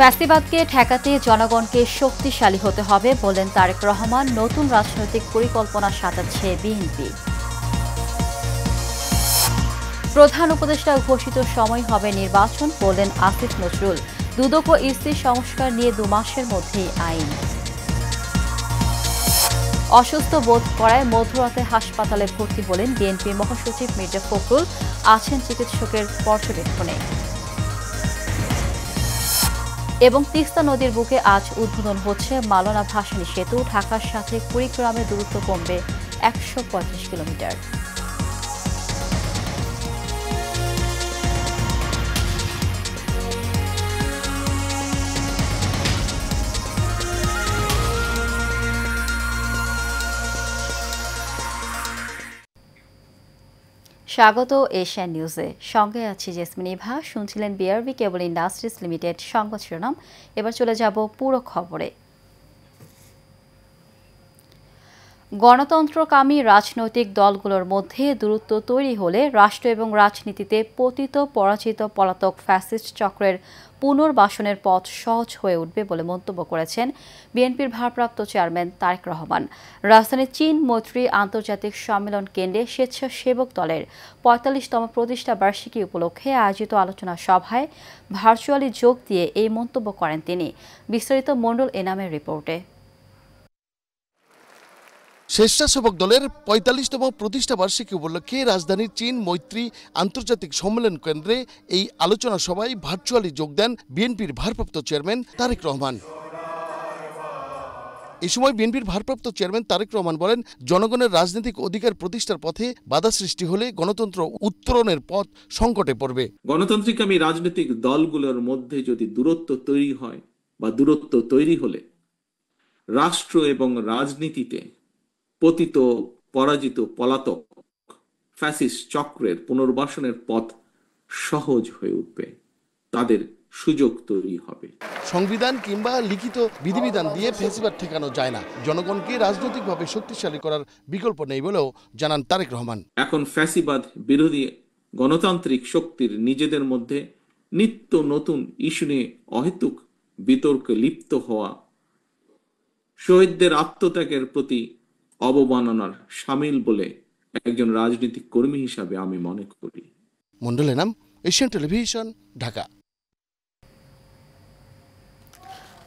ফ্যাসিবাদকে ঠেকাতে জনগণকে শক্তিশালী হতে হবে বলেন তারেক রহমান। নতুন রাজনৈতিক পরিকল্পনা সাজাচ্ছে বিএনপি। প্রধান উপদেষ্টা ঘোষিত সময় হবে নির্বাচন বললেন আসিফ নজরুল। দুদক ও ইসি সংস্কার নিয়ে 2 মাসের মধ্যেই আইন। অসুস্থ বোধ করায় মধ্যরাতে হাসপাতালে ভর্তি হলেন বিএনপি মহাসচিব মির্জা ফখরুল, আছেন চিকিৎসকের পর্যবেক্ষণে। এবং তিস্তা নদীর বুকে আজ উদ্বোধন হচ্ছে মালনা ভাসানী সেতু। ঢাকার সাথে কুড়িগ্রামের দূরত্ব কমবে 135 কিলোমিটার। স্বাগত এশিয়ান নিউজে, সঙ্গে আছি জেসমিন ইভা। শুনছিলেন বিআরবি কেবল ইন্ডাস্ট্রিজ লিমিটেড সংবাদ শিরোনাম। এবার চলে যাব পুরো খবরে। গণতন্ত্রকামী রাজনৈতিক দলগুলোর মধ্যে দূরত্ব তৈরি হলে রাষ্ট্র এবং রাজনীতিতে পতিত পরাজিত পলাতক ফ্যাসিস্ট চক্রের পুনর্বাসনের পথ সহজ হয়ে উঠবে বলে মন্তব্য করেছেন বিএনপির ভারপ্রাপ্ত চেয়ারম্যান তারেক রহমান। রাজধানীর চীন মৈত্রী আন্তর্জাতিক সম্মেলন কেন্দ্রে স্বেচ্ছাসেবক দলের ৪৫তম প্রতিষ্ঠা বার্ষিকী উপলক্ষে আয়োজিত আলোচনা সভায় ভার্চুয়ালি যোগ দিয়ে এই মন্তব্য করেন তিনি। বিস্তারিত মণ্ডল এনামের রিপোর্টে। স্বেচ্ছাসেবক দলের ৪৫তম প্রতিষ্ঠা বার্ষিকী উপলক্ষে রাজধানীর চীন মৈত্রী আন্তর্জাতিক সম্মেলন কেন্দ্রে এই আলোচনা সভায় ভার্চুয়ালি যোগ দেন বিএনপির ভারপ্রাপ্ত চেয়ারম্যান তারেক রহমান। এই সময় বিএনপির ভারপ্রাপ্ত চেয়ারম্যান তারেক রহমান বলেন, জনগণের রাজনৈতিক অধিকার প্রতিষ্ঠার পথে বাধা সৃষ্টি হলে গণতন্ত্র উত্তরণের পথ সংকটে পড়বে। গণতান্ত্রিকামী রাজনৈতিক দলগুলোর মধ্যে যদি দূরত্ব তৈরি হয় বা দূরত্ব তৈরি হলে রাষ্ট্র এবং রাজনীতিতে পতিত পরাজিত পলাতক ফ্যাসিস্ট চক্রের পুনর্বাসনের পথ সহজ হয়ে উঠবে, তাদের সুযোগ তৈরি হবে। সংবিধান কিংবা লিখিত বিধিবিধান দিয়ে ফ্যাসিবাদ ঠেকানো যায় না। জনগণকে রাজনৈতিকভাবে শক্তিশালী করার বিকল্প নেই বলেও জানান তারেক রহমান। এখন ফ্যাসিবাদ বিরোধী গণতান্ত্রিক শক্তির নিজেদের মধ্যে নিত্য নতুন ইস্যু নিয়ে অহেতুক বিতর্কে লিপ্ত হওয়া শহীদদের আত্মত্যাগের প্রতি অবমাননার শামিল বলে একজন রাজনৈতিক কর্মী হিসাবে আমি মনে করি। মণ্ডল এনাম, এশিয়ান টেলিভিশন, ঢাকা।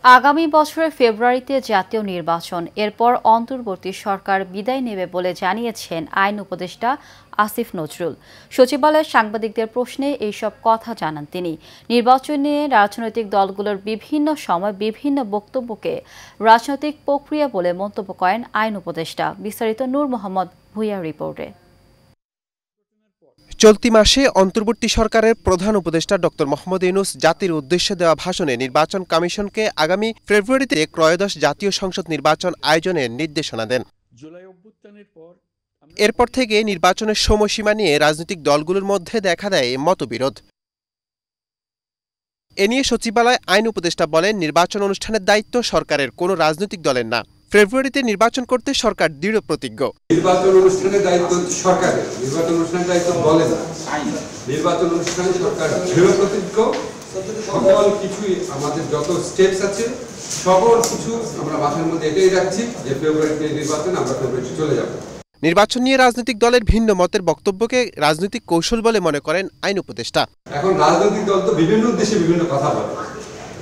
আগামী বছরের ফেব্রুয়ারিতে জাতীয় নির্বাচন, এরপর অন্তর্বর্তী সরকার বিদায় নেবে বলে জানিয়েছেন আইন উপদেষ্টা আসিফ নজরুল। সচিবালয়ে সাংবাদিকদের প্রশ্নে এইসব কথা জানান তিনি। নির্বাচন নিয়ে রাজনৈতিক দলগুলোর বিভিন্ন সময় বিভিন্ন বক্তব্যকে রাজনৈতিক প্রক্রিয়া বলে মন্তব্য করেন আইন উপদেষ্টা। বিস্তারিত নূর মোহাম্মদ ভুইয়ার রিপোর্টে। চলতি মাসে অন্তর্বর্তী সরকারের প্রধান উপদেষ্টা ডক্টর মোহাম্মদ ইউনূস জাতির উদ্দেশ্যে দেওয়া ভাষণে নির্বাচন কমিশনকে আগামী ফেব্রুয়ারিতে ত্রয়োদশ জাতীয় সংসদ নির্বাচন আয়োজনের নির্দেশনা দেন। এরপর থেকে নির্বাচনের সময়সীমা নিয়ে রাজনৈতিক দলগুলোর মধ্যে দেখা দেয় মতবিরোধ। এ নিয়ে সচিবালয় আইন উপদেষ্টা বলেন, নির্বাচন অনুষ্ঠানের দায়িত্ব সরকারের, কোনো রাজনৈতিক দলের না। ফেব্রুয়ারিতে নির্বাচন করতে সরকার দৃঢ় প্রতিজ্ঞ। নির্বাচন অনুষ্ঠানের দায়িত্ব সরকারের, নির্বাচন অনুষ্ঠানের দায়িত্ব বলে না। নির্বাচন অনুষ্ঠানে সরকার দৃঢ় প্রতিজ্ঞ। সকল কিছুই আমাদের যত স্টেপস আছে সকল কিছু আমরা মাথার মধ্যে এটাই রাখছি যে ফেব্রুয়ারিতে নির্বাচন, আমরা ফেব্রুয়ারিতে চলে যাব। নির্বাচন নিয়ে রাজনৈতিক দলের ভিন্ন মতের বক্তব্যকে রাজনৈতিক কৌশল বলে মনে করেন আইন উপদেষ্টা। এখন রাজনৈতিক দল তো বিভিন্ন উদ্দেশ্যে বিভিন্ন কথা বলে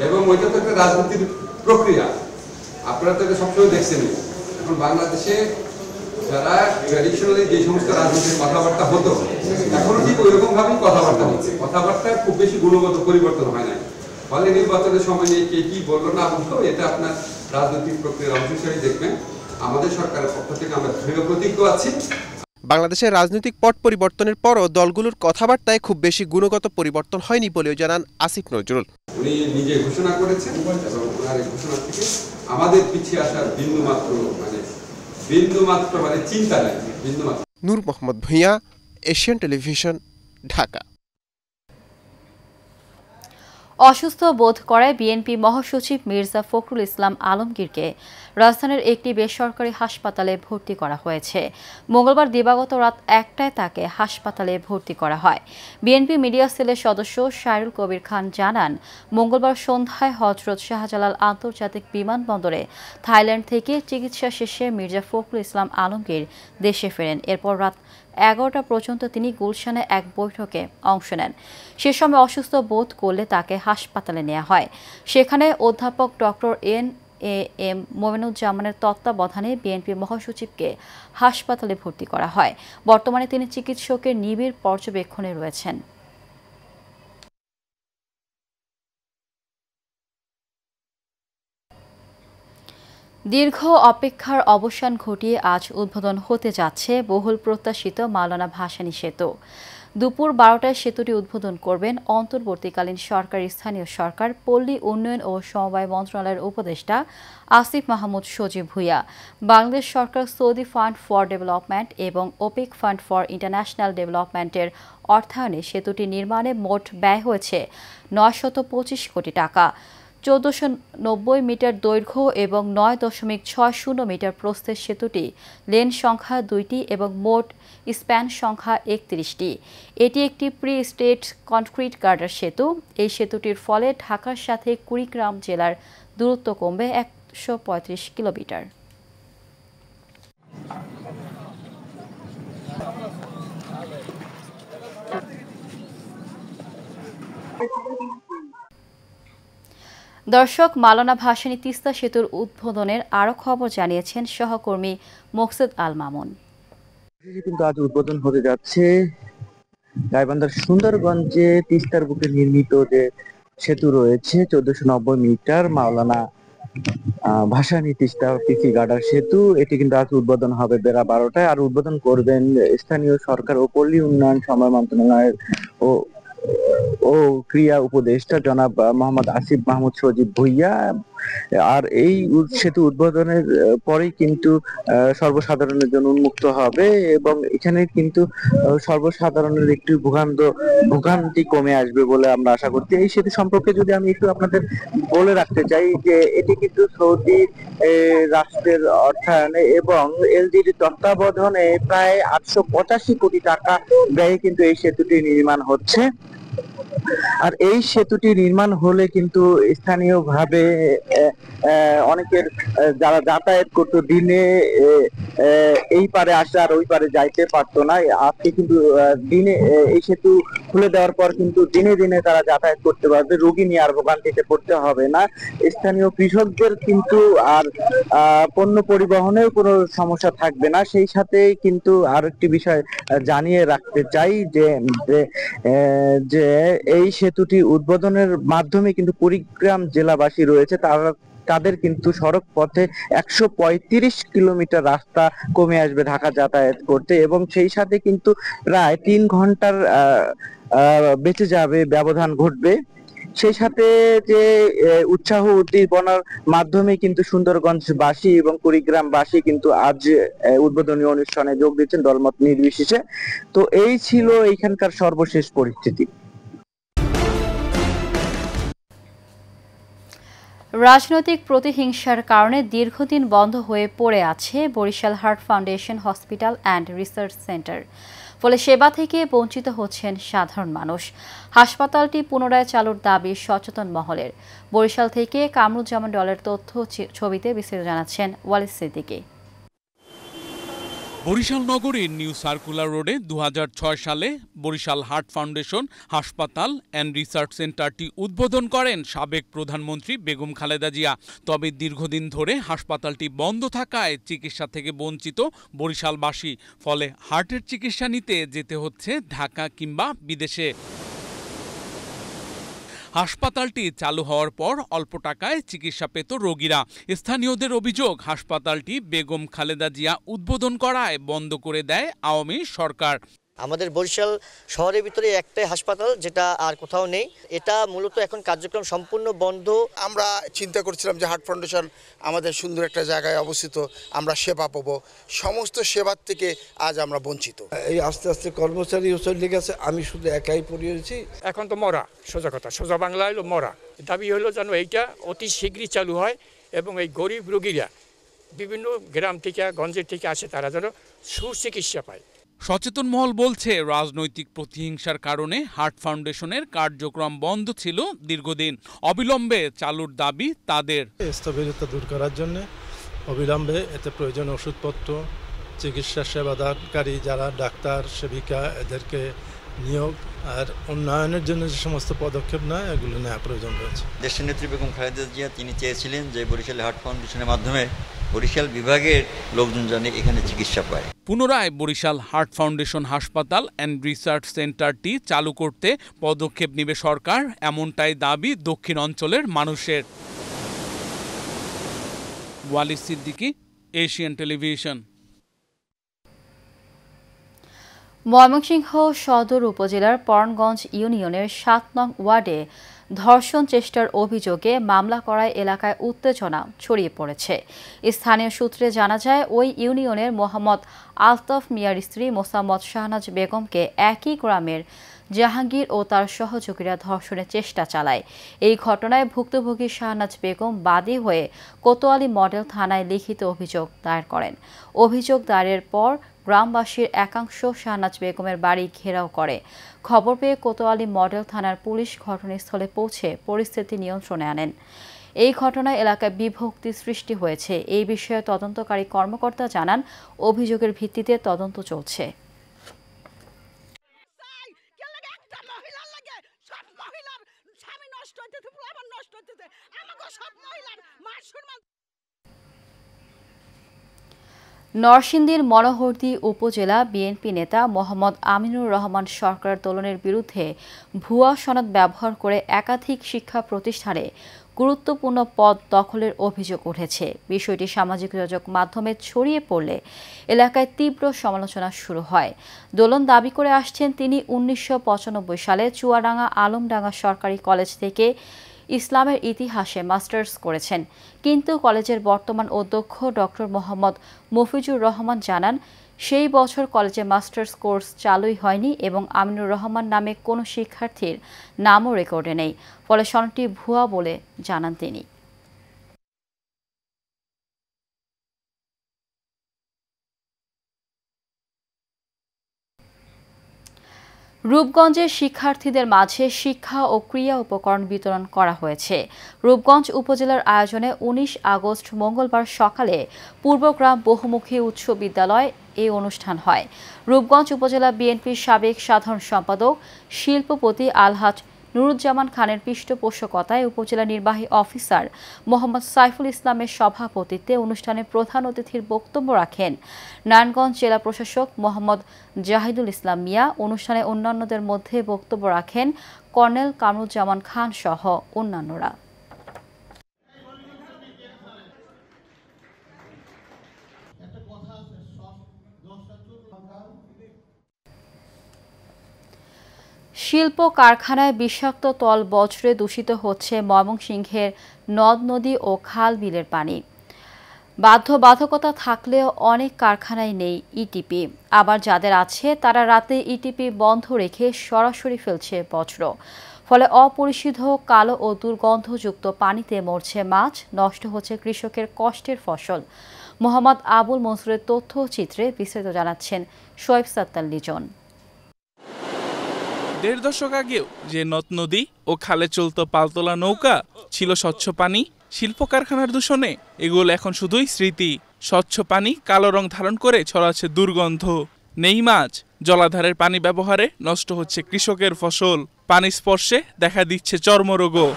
এবং ওইটা তো একটা রাজনীতির প্রক্রিয়া। আপনারা তো এটা সবসময় দেখছেন। এখন বাংলাদেশে যারা ট্র্যাডিশনালি যে সমস্ত রাজনৈতিক কথাবার্তা হতো, এখনো ঠিক ওই রকম ভাবেই কথাবার্তা হচ্ছে। কথাবার্তার খুব বেশি গুণগত পরিবর্তন হয় না। ফলে নির্বাচনের সময় নিয়ে কে কি বললো না বললো, এটা আপনার রাজনৈতিক প্রক্রিয়ার অংশ হিসেবে দেখবেন। আমাদের সরকারের পক্ষ থেকে আমরা দৃঢ় প্রতিজ্ঞ আছি। বাংলাদেশের রাজনৈতিক পট পরিবর্তনের পরও দলগুলোর কথাবার্তায় খুব বেশি গুণগত পরিবর্তন হয়নি বলেও জানান আসিফ নজরুল। উনি নিজে ঘোষণা করেছেন এবং ওনার এই ঘোষণা থেকে আমাদের পিছিয়ে আসার বিন্দুমাত্র চিন্তা নেই। বিন্দুমাত্র। নূর মোহাম্মদ ভুইয়া, এশিয়ান টেলিভিশন, ঢাকা। অসুস্থ বোধ করায় বিএনপি মহাসচিব মির্জা ফখরুল ইসলাম আলমগীরকে রাজধানীর একটি বেসরকারি হাসপাতালে ভর্তি করা হয়েছে। মঙ্গলবার দিবাগত রাত 1টায় তাকে হাসপাতালে ভর্তি করা হয়। বিএনপি মিডিয়া সেলের সদস্য শায়রুল কবির খান জানান, মঙ্গলবার সন্ধ্যায় হযরত শাহজালাল আন্তর্জাতিক বিমানবন্দরে থাইল্যান্ড থেকে চিকিৎসা শেষে মির্জা ফখরুল ইসলাম আলমগীর দেশে ফেরেন। এরপর রাত 11টা পর্যন্ত তিনি গুলশানে এক বৈঠকে অংশ নেন। সে সময় অসুস্থ বোধ করলে তাকে হাসপাতালে নেওয়া হয়। সেখানে অধ্যাপক ডক্টর এম মোমেনুজ্জামানের তত্ত্বাবধানে বিএনপি মহাসচিবকে হাসপাতালে ভর্তি করা হয়। বর্তমানে তিনি চিকিৎসকের নিবিড় পর্যবেক্ষণে রয়েছেন। দীর্ঘ অপেক্ষার অবসান ঘটিয়ে আজ উদ্বোধন হতে যাচ্ছে বহুল প্রত্যাশিত মাওলানা ভাসানী সেতু। দুপুর 12টায় সেতুটি উদ্বোধন করবেন অন্তর্বর্তীকালীন সরকারি স্থানীয় সরকার, পল্লী উন্নয়ন ও সমবায় মন্ত্রণালয়ের উপদেষ্টা আসিফ মাহমুদ সজীব ভুঁইয়া। বাংলাদেশ সরকার সৌদি ফান্ড ফর ডেভেলপমেন্ট এবং ওপেক ফান্ড ফর ইন্টারন্যাশনাল ডেভেলপমেন্টের অর্থায়নে সেতুটি নির্মাণে মোট ব্যয় হয়েছে 925 কোটি টাকা। 1490 মিটার দৈর্ঘ্য এবং 9.60 মিটার প্রস্থের সেতুটি লেন সংখ্যা 2টি এবং মোট স্প্যান সংখ্যা 31টি। এটি একটি প্রি স্টেট কনক্রিট গার্ডার সেতু। এই সেতুটির ফলে ঢাকার সাথে কুড়িগ্রাম জেলার দূরত্ব কমবে 135 কিলোমিটার। দর্শক, মাওলানা ভাসানী তিস্তা সেতুর উদ্বোধনের আরও খবর জানিয়েছেন সহকর্মী মোকসেদ আল মামুন। কিন্তু আজ উদ্বোধন হতে যাচ্ছে গাইবান্ধার সুন্দরগঞ্জে তিস্তার বুকে নির্মিত যে সেতু রয়েছে 1490 মিটার মাওলানা ভাসানী তিস্তা পিসি গার্ডার সেতু। এটি কিন্তু আজ উদ্বোধন হবে বেলা 12টায়। আর উদ্বোধন করবেন স্থানীয় সরকার ও পল্লী উন্নয়ন সমবায় মন্ত্রণালয়ের ও ক্রিয়া উপদেষ্টা জনাব মোহাম্মদ আসিফ মাহমুদ সজীব ভুঁইয়া। আর এই সেতু উদ্বোধনের পরেই কিন্তু সর্বসাধারণের জন্য উন্মুক্ত হবে এবং এখানে কিন্তু সর্বসাধারণের একটি ভোগান্তি কমে আসবে বলে আমরা আশা করছি। এই সেতু সম্পর্কে যদি আমি একটু আপনাদের বলে রাখতে চাই যে এটি কিন্তু সৌদি রাষ্ট্রের অর্থায়নে এবং এলজির তত্ত্বাবধানে প্রায় 885 কোটি টাকা ব্যয়ে কিন্তু এই সেতুটি নির্মাণ হচ্ছে। আর এই সেতুটি নির্মাণ হলে কিন্তু স্থানীয়ভাবে অনেকের যারা যাতায়াত করতো দিনে এই পারে আসে আর ওই পারে যাইতে পারতো না, আজকে কিন্তু দিনে এই সেতু খুলে দেওয়ার পর কিন্তু দিনে দিনে তারা যাতায়াত করতে পারবে, রোগী নিয়ে আর ভোগান্তিতে পড়তে হবে না। স্থানীয় কৃষকদের কিন্তু আর পণ্য পরিবহনেও কোনো সমস্যা থাকবে না। সেই সাথে কিন্তু আর একটি বিষয় জানিয়ে রাখতে চাই যে এই সেতুটি উদ্বোধনের মাধ্যমে কিন্তু কুড়িগ্রাম জেলাবাসী রয়েছে তাদের কিন্তু সড়ক পথে 135 কিলোমিটার রাস্তা কমে আসবে ঢাকা যাতায়াত করতে এবং সেই সাথে কিন্তু প্রায় 3 ঘন্টার বেঁচে যাবে ব্যবধান ঘটবে। সেই সাথে যে উৎসাহ উদ্দীপনার মাধ্যমে কিন্তু সুন্দরগঞ্জবাসী এবং কুড়িগ্রামবাসী কিন্তু আজ উদ্বোধনী অনুষ্ঠানে যোগ দিচ্ছেন দলমত নির্বিশেষে। তো এই ছিল এইখানকার সর্বশেষ পরিস্থিতি। রাজনৈতিক প্রতিহিংসার কারণে দীর্ঘদিন বন্ধ হয়ে পড়ে আছে Barishal heart foundation hospital and research centre. ফলে সেবা থেকে বঞ্চিত হচ্ছেন সাধারণ মানুষ। হাসপাতালটি পুনরায় চালুর দাবি সচেতন মহলের। বরিশাল থেকে কামরুজ্জামান ডলের তথ্য ছবিতে বিস্তারিত জানাচ্ছেন ওয়ালিদ সিদ্দিকী। বরিশাল নগরীর নিউ সার্কুলার রোডে 2006 সালে বরিশাল হার্ট ফাউন্ডেশন হাসপাতাল অ্যান্ড রিসার্চ সেন্টারটি উদ্বোধন করেন সাবেক প্রধানমন্ত্রী বেগম খালেদা জিয়া। তবে দীর্ঘদিন ধরে হাসপাতালটি বন্ধ থাকায় চিকিৎসা থেকে বঞ্চিত বরিশালবাসী। ফলে হার্টের চিকিৎসা নিতে যেতে হচ্ছে ঢাকা কিংবা বিদেশে। হাসপাতালটি চালু হওয়ার পর অল্প টাকায় চিকিৎসা পেত রোগীরা। স্থানীয়দের অভিযোগ, হাসপাতালটি বেগম খালেদা জিয়া উদ্বোধন করায় বন্ধ করে দেয় আওয়ামী সরকার। আমাদের বরিশাল শহরের ভিতরে একটাই হাসপাতাল, যেটা আর কোথাও নেই। এটা মূলত এখন কার্যক্রম সম্পূর্ণ বন্ধ। আমরা চিন্তা করছিলাম যে হার্ট ফাউন্ডেশন আমাদের সুন্দর একটা জায়গায় অবস্থিত, আমরা সেবা পাবো, সমস্ত সেবার থেকে আজ আমরা বঞ্চিত। এই আস্তে আস্তে কর্মচারী চলে গেছে, আমি শুধু একাই পড়িয়েছি। এখন তো মরা, সোজা কথা, সোজা বাংলা হলো মরা। দাবি হলো যেন এইটা অতি শীঘ্রই চালু হয় এবং এই গরিব রোগীরা বিভিন্ন গ্রাম থেকে গঞ্জের থেকে আসে, তারা যেন সুচিকিৎসা পায়। সচেতন মহল বলছে রাজনৈতিক প্রতিহিংসার কারণে হার্ট ফাউন্ডেশনের কার্যক্রম বন্ধ ছিল দীর্ঘদিন। অবিলম্বে চালুর দাবি তাদের। স্থবিরতা দূর করার জন্য অবিলম্বে এতে প্রয়োজনীয় ওষুধপত্র, চিকিৎসা সেবাদানকারী যারা ডাক্তার সেবিকা এদেরকে নিয়োগ আর উন্নয়নের জন্য যে সমস্ত পদক্ষেপ নেয় এগুলো নেওয়া প্রয়োজন রয়েছে। দেশনেত্রী বেগম খালেদা জিয়া তিনি চেয়েছিলেন যে বরিশাল হার্ট ফাউন্ডেশনের মাধ্যমে বরিশাল বিভাগের লোকজন যেন এখানে চিকিৎসা পায়। পুনরায় বরিশাল হার্ট ফাউন্ডেশন হাসপাতাল অ্যান্ড রিসার্চ সেন্টারটি চালু করতে পদক্ষেপ নেবে সরকার, এমনটাই দাবি দক্ষিণ অঞ্চলের মানুষের। Walid Siddiqui, Asian television. ময়মনসিংহ সদর উপজেলার পরাণগঞ্জ ইউনিয়নের ৭ নং ওয়ার্ডে ধর্ষণ চেষ্টার অভিযোগে মামলা করায় এলাকায় উত্তেজনা ছড়িয়ে পড়েছে। স্থানীয় সূত্রে জানা যায়, ওই ইউনিয়নের মোহাম্মদ আলতাফ মিয়ার স্ত্রী মোসাম্মদ শাহনাজ বেগমকে একই গ্রামের জাহাঙ্গীর ও তার সহযোগীরা ধর্ষণের চেষ্টা চালায়। এই ঘটনায় ভুক্তভোগী শাহনাজ বেগম বাদী হয়ে কোতোয়ালি মডেল থানায় লিখিত অভিযোগ দায়ের করেন। অভিযোগ দায়েরের পর গ্রামবাসীর একাংশ শাহনাজ বেগমের বাড়ি ঘেরাও করে। খবর পেয়ে কোতোয়ালি মডেল থানার পুলিশ ঘটনাস্থলে পৌঁছে পরিস্থিতি নিয়ন্ত্রণে আনেন। এই ঘটনায় এলাকায় বিভক্তি সৃষ্টি হয়েছে। এই বিষয়ে তদন্তকারী কর্মকর্তা জানান, অভিযোগের ভিত্তিতে তদন্ত চলছে। নরসিংদীর মনোহরদী উপজেলা বিএনপি নেতা মোহাম্মদ আমিনুর রহমান সরকার দোলনের বিরুদ্ধে ভুয়া সনদ ব্যবহার করে একাধিক শিক্ষা প্রতিষ্ঠানে গুরুত্বপূর্ণ পদ দখলের অভিযোগ উঠেছে। বিষয়টি সামাজিক যোগাযোগ মাধ্যমে ছড়িয়ে পড়লে এলাকায় তীব্র সমালোচনা শুরু হয়। দোলন দাবি করে আসছেন, তিনি ১৯৯৫ সালে চুয়াডাঙ্গা আলমডাঙ্গা সরকারি কলেজ থেকে ইসলামের ইতিহাসে মাস্টার্স করেছেন, কিন্তু কলেজের বর্তমান অধ্যক্ষ ডক্টর মোহাম্মদ মফিজুর রহমান জানান, সেই বছর কলেজে মাস্টার্স কোর্স চালুই হয়নি এবং আমিনুর রহমান নামে কোনো শিক্ষার্থীর নামও রেকর্ডে নেই। ফলে সনদটি ভুয়া বলে জানান তিনি। রূপগঞ্জের শিক্ষার্থীদের মাঝে শিক্ষা ও ক্রীড়া উপকরণ বিতরণ করা হয়েছে। রূপগঞ্জ উপজেলার আয়োজনে ১৯ আগস্ট মঙ্গলবার সকালে পূর্বগ্রাম বহুমুখী উচ্চ বিদ্যালয়ে এই অনুষ্ঠান হয়। রূপগঞ্জ উপজেলা বিএনপির সাবেক সাধারণ সম্পাদক শিল্পপতি আলহাজ নুরুজ্জামান খানের পৃষ্ঠপোষকতায় উপজেলা নির্বাহী অফিসার মোহাম্মদ সাইফুল ইসলামের সভাপতিত্বে অনুষ্ঠানে প্রধান অতিথির বক্তব্য রাখেন নারায়ণগঞ্জ জেলা প্রশাসক মোহাম্মদ জাহিদুল ইসলাম মিয়া। অনুষ্ঠানে অন্যান্যদের মধ্যে বক্তব্য রাখেন কর্নেল কামরুজ্জামান খান সহ অন্যান্যরা। শিল্প কারখানায় বিষাক্ত তল বজ্রে দূষিত হচ্ছে ময়মনসিংহের নদ নদী ও খাল বিলের পানি। বাধ্যবাধকতা থাকলেও অনেক কারখানায় নেই ইটিপি, আবার যাদের আছে তারা রাতে ইটিপি বন্ধ রেখে সরাসরি ফেলছে বজ্র। ফলে অপরিশোধিত কালো ও দুর্গন্ধযুক্ত পানিতে মরছে মাছ, নষ্ট হচ্ছে কৃষকের কষ্টের ফসল। মোহাম্মদ আবুল মনসুরের তথ্যচিত্রে বিস্তারিত জানাচ্ছেন শোয়েব সাত্তার লিজন। ১.৫ দশক আগেও যে নদ নদী ও খালে চলত পালতোলা নৌকা, ছিল স্বচ্ছ পানি, শিল্প কারখানার দূষণে এগুলো এখন শুধুই স্মৃতি। স্বচ্ছ পানি কালো রং ধারণ করে ছড়াচ্ছে দুর্গন্ধ, নেই মাছ, জলাধারের পানি ব্যবহারে নষ্ট হচ্ছে কৃষকের ফসল, পানি স্পর্শে দেখা দিচ্ছে চর্মরোগও।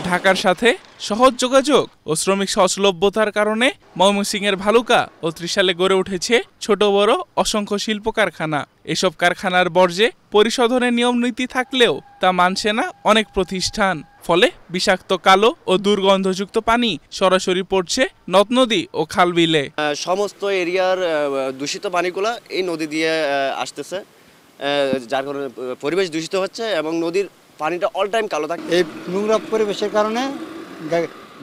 ঢাকার সাথে সহজ যোগাযোগ ও শ্রমিক সহজলভ্যতার কারণে ময়মনসিংহের ভালুকা ও ত্রিশালে গড়ে উঠেছে ছোট বড় অসংখ্য শিল্প কারখানা। এসব কারখানার বর্জ্যে পরিশোধনের নিয়ম নীতি থাকলেও তা মানছে না অনেক প্রতিষ্ঠান। ফলে বিষাক্ত কালো ও দুর্গন্ধযুক্ত পানি সরাসরি পড়ছে নদ নদী ও খাল বিলে। সমস্ত এরিয়ার দূষিত পানিগুলো এই নদী দিয়ে আসতেছে, যার কারণে পরিবেশ দূষিত হচ্ছে এবং নদীর পানিটা অল টাইম কালো থাকে। এই নোংরা পরিবেশের কারণে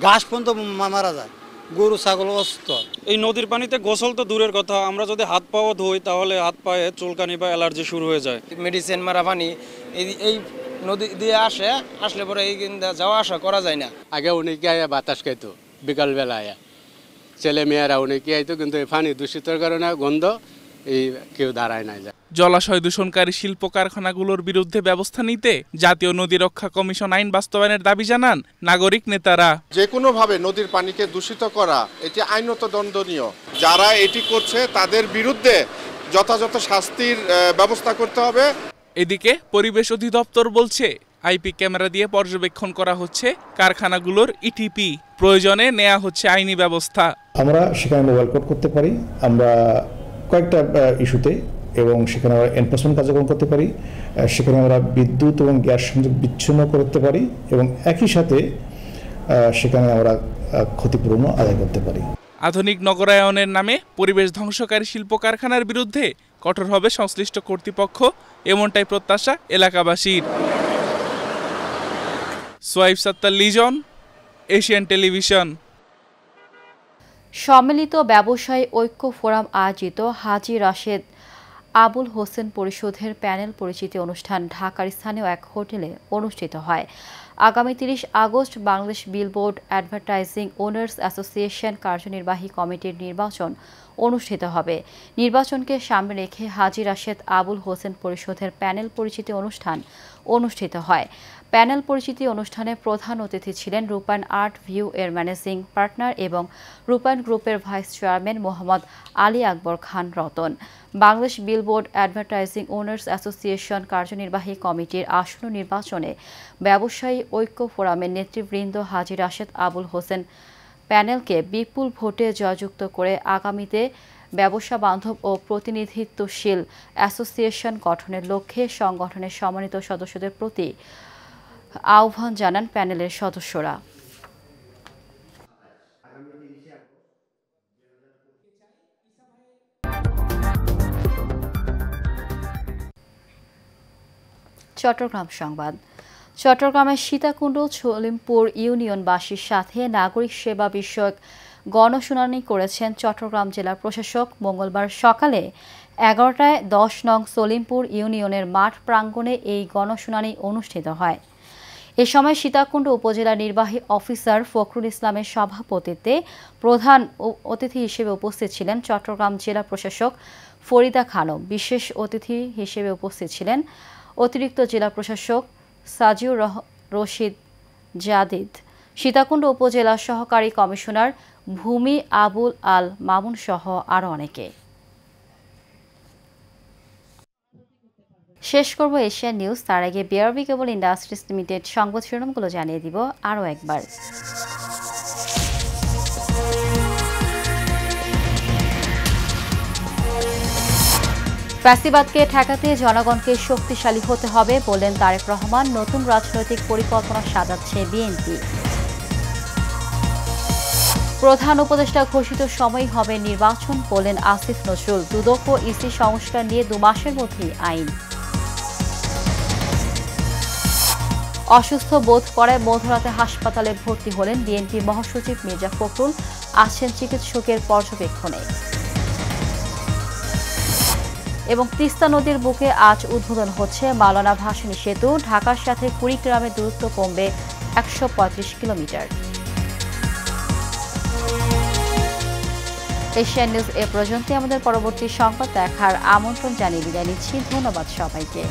ঘাস পর্যন্ত মারা যায়, গরু ছাগল অসুস্থ। এই নদীর পানিতে গোসল তো দূরের কথা, আমরা যদি হাত পাও ধুই তাহলে হাত পায়ে চুলকানি বা অ্যালার্জি শুরু হয়ে যায়। মেডিসিন মারা পানি এই নদী দিয়ে আসলে পরে এই যাওয়া আসা করা যায় না। আগে অনেকে আয়া বাতাস খাইতো, বিকালবেলা আয়া ছেলে মেয়েরা অনেকে আইতো, কিন্তু এই পানি দূষিতর কারণে গন্ধ এই কেউ দাঁড়ায় না যায়। জলাশয় দূষণকারী শিল্প কারখানাগুলোর বিরুদ্ধে ব্যবস্থা নিতে জাতীয় নদী রক্ষা কমিশন আইন বাস্তবায়নের দাবি জানান নাগরিক নেতারা। যে কোনোভাবে নদীর পানিকে দূষিত করা এটি আইনত দণ্ডনীয়। যারা এটি করছে তাদের বিরুদ্ধে যথাযথ শাস্তির ব্যবস্থা করতে হবে। এদিকে পরিবেশ অধিদপ্তর বলছে আইপি ক্যামেরা দিয়ে পর্যবেক্ষণ করা হচ্ছে কারখানাগুলোর ইটিপি, প্রয়োজনে নেওয়া হচ্ছে আইনি ব্যবস্থা। আমরা সেখানে মোবাইল কোড করতে পারি, আমরা কয়েকটা ইস্যুতে, এবং সেখানে আমরা এনফোর্সমেন্ট কার্যক্রম করতে পারি, সেখানে আমরা বিদ্যুৎ এবং গ্যাস সংযোগ বিচ্ছিন্ন করতে পারি, এবং একই সাথে সেখানে আমরা ক্ষতিপূরণও আদায় করতে পারি। আধুনিক নগরায়নের নামে পরিবেশ ধ্বংসকারী শিল্প কারখানার বিরুদ্ধে কঠোর হবে সংশ্লিষ্ট কর্তৃপক্ষ, এমনটাই প্রত্যাশা এলাকাবাসীর। Soyaib Sattar Lizon, Asian television. সম্মিলিত ব্যবসায়ী ঐক্য ফোরাম আয়োজিত হাজী রাশেদ আবুল হোসেন পরিষদের প্যানেল পরিচিতি অনুষ্ঠান ঢাকার স্থানীয় এক হোটেলে অনুষ্ঠিত হয়। আগামী 30 August Bangladesh billboard advertising owners association কার্যনির্বাহী কমিটির নির্বাচন অনুষ্ঠিত হবে। নির্বাচনকে সামনে রেখে হাজী রাশেদ আবুল হোসেন পরিষদের প্যানেল পরিচিতি অনুষ্ঠান অনুষ্ঠিত হয়। প্যানেল পরিচিতি অনুষ্ঠানে প্রধান অতিথি ছিলেন রূপায়ণ আর্ট ভিউ এর ম্যানেজিং পার্টনার এবং রূপায়ণ গ্রুপের vice chairman Mohammad Ali Akbar Khan Ratan. Bangladesh billboard advertising owners association কার্যনির্বাহী কমিটির আসন্ন নির্বাচনে ব্যবসায়ী ঐক্য ফোরামের নেতৃবৃন্দ হাজী রাশেদ আবুল হোসেন প্যানেলকে বিপুল ভোটে জয়যুক্ত করে আগামীতে ব্যবসা বান্ধব ও প্রতিনিধিত্বশীল অ্যাসোসিয়েশন গঠনের লক্ষ্যে সংগঠনের সম্মানিত সদস্যদের প্রতি আহ্বান জানান প্যানেলের সদস্যরা। চট্টগ্রাম সংবাদ। চট্টগ্রামের সীতাকুণ্ড সলিমপুর ইউনিয়নবাসীর সাথে নাগরিক সেবা বিষয়ক গণশুনানি করেছেন চট্টগ্রাম জেলা প্রশাসক। মঙ্গলবার সকালে 11টায় 10 নং সলিমপুর ইউনিয়নের মাঠ প্রাঙ্গণে এই গণশুনানি অনুষ্ঠিত হয়। এ সময় সীতাকুণ্ড উপজেলা নির্বাহী অফিসার ফখরুল ইসলামের সভাপতিত্বে প্রধান অতিথি হিসেবে উপস্থিত ছিলেন চট্টগ্রাম জেলা প্রশাসক ফরিদা খানম। বিশেষ অতিথি হিসেবে উপস্থিত ছিলেন অতিরিক্ত জেলা প্রশাসক সাজিউর রশিদ জাদিদ, সীতাকুণ্ড উপজেলা সহকারী কমিশনার ভূমি আবুল আল মামুন সহ আরও অনেকে। শেষ করব এশিয়ান নিউজ। তার আগে বিআরবি কেবল ইন্ডাস্ট্রিজ লিমিটেড সংবাদ শিরোনামগুলো জানিয়ে দিব আরও একবার। ফ্যাসিবাদকে ঠেকাতে জনগণকে শক্তিশালী হতে হবে বললেন তারেক রহমান। নতুন রাজনৈতিক পরিকল্পনা সাজাচ্ছে বিএনপি। প্রধান উপদেষ্টা ঘোষিত সময় হবে নির্বাচন বললেন আসিফ নজরুল। দুদক ও ইসি সংস্কার নিয়ে 2 মাসের মধ্যেই আইন। অসুস্থ বোধ করায় মধ্যরাতে হাসপাতালে ভর্তি হলেন বিএনপি মহাসচিব মির্জা ফখরুল। আছেন চিকিৎসকের পর্যবেক্ষণে। এবং তিস্তা নদীর বুকে আজ উদ্বোধন হচ্ছে মাওলানা ভাসানী সেতু। ঢাকার সাথে কুড়িগ্রামের দূরত্ব কমবে 135 কিলোমিটার। এশিয়ান নিউজ এ পর্যন্ত। আমাদের পরবর্তী সংবাদ দেখার আমন্ত্রণ জানিয়ে বিদায় নিচ্ছি। ধন্যবাদ সবাইকে।